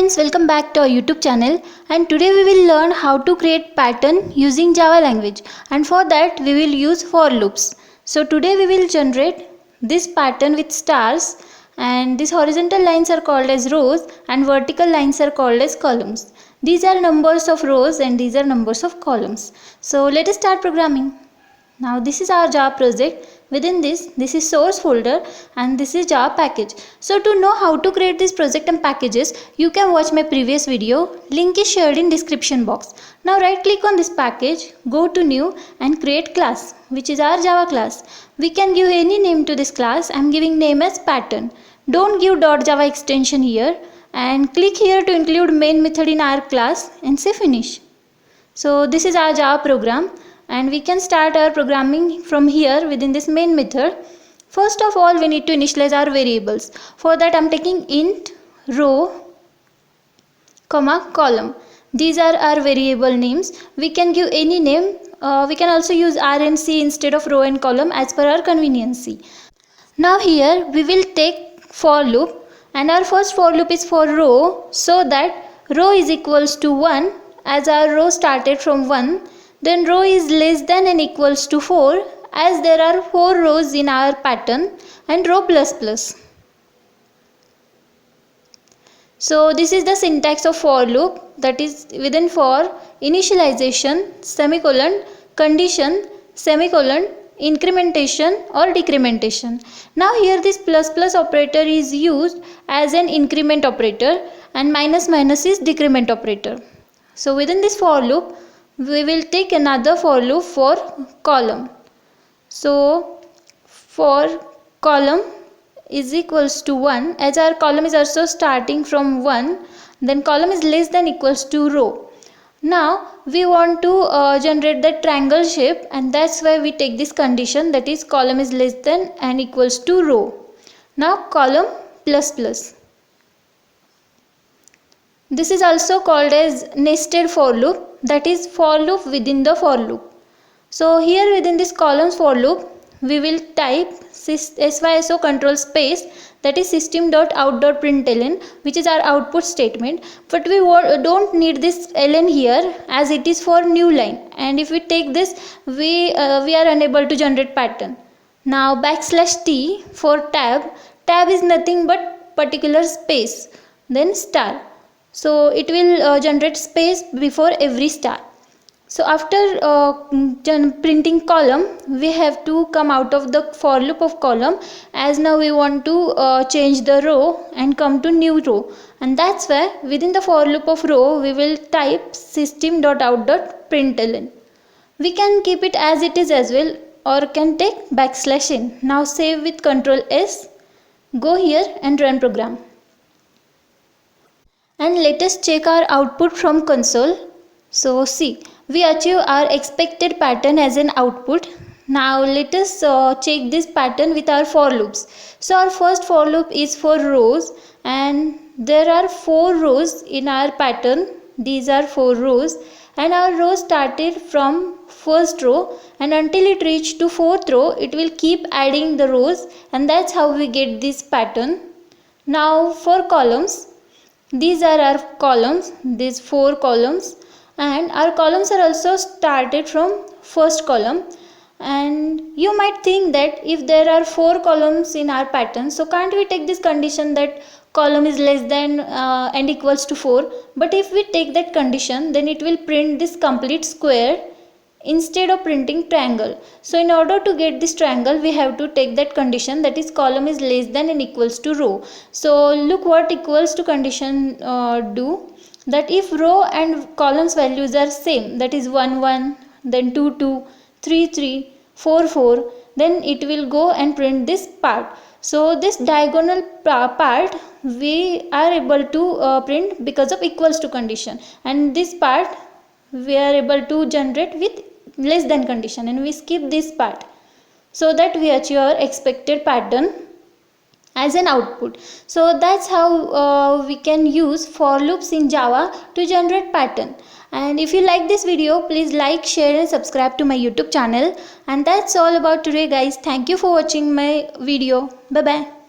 friends, welcome back to our YouTube channel, and today we will learn how to create pattern using Java language, and for that we will use for loops. So today we will generate this pattern with stars, and these horizontal lines are called as rows and vertical lines are called as columns. These are numbers of rows and these are numbers of columns. So let us start programming. Now this is our Java project. Within this is source folder and this is Java package. So to know how to create this project and packages, you can watch my previous video. Link is shared in description box. Now right click on this package, go to new and create class, which is our Java class. We can give any name to this class. I am giving name as pattern. Don't give .java extension here and click here to include main method in our class and say finish. So this is our Java program. And we can start our programming from here within this main method. First of all, we need to initialize our variables. For that I am taking int row comma column. These are our variable names. We can give any name. We can also use R and C instead of row and column as per our conveniency. Now here we will take for loop, and our first for loop is for row, so that row is equals to 1 as our row started from 1. Then row is less than and equals to 4 as there are 4 rows in our pattern, and row plus plus. So this is the syntax of for loop, that is within for initialization semicolon condition semicolon incrementation or decrementation. Now here this plus plus operator is used as an increment operator and minus minus is decrement operator. So within this for loop we will take another for loop for column. So for column is equals to 1 as our column is also starting from 1, then column is less than equals to row. Now we want to generate the triangle shape, and that's why we take this condition, that is column is less than and equals to row. Now column plus plus. This is also called as nested for loop, that is for loop within the for loop. So here within this columns for loop we will type syso control space, that is system.out.println, which is our output statement, but we don't need this ln here as it is for new line, and if we take this we are unable to generate pattern. Now \t for tab is nothing but particular space, then star. So it will generate space before every star. So after printing column, we have to come out of the for loop of column, as now we want to change the row and come to new row, and that's why within the for loop of row we will type system.out.println. We can keep it as it is as well, or can take \n. Now save with Ctrl S, go here and run program. And let us check our output from console. So see, we achieve our expected pattern as an output. Now let us check this pattern with our for loops. So our first for loop is for rows, and there are 4 rows in our pattern. These are 4 rows, and our row started from first row, and until it reached to 4th row it will keep adding the rows, and that's how we get this pattern. Now for columns, these are our columns, these 4 columns, and our columns are also started from first column. And you might think that if there are 4 columns in our pattern, so can't we take this condition that column is less than and equals to 4? But if we take that condition, then it will print this complete square instead of printing triangle. So in order to get this triangle we have to take that condition, that is column is less than and equals to row. So look what equals to condition do, that if row and columns values are same, that is 1 1, then 2 2, 3 3, 4 4, then it will go and print this part. So this diagonal part we are able to print because of equals to condition, and this part we are able to generate with less than condition, and we skip this part so that we achieve our expected pattern as an output. So that's how we can use for loops in Java to generate pattern. And if you like this video, please like, share and subscribe to my YouTube channel. And that's all about today guys. Thank you for watching my video. Bye bye.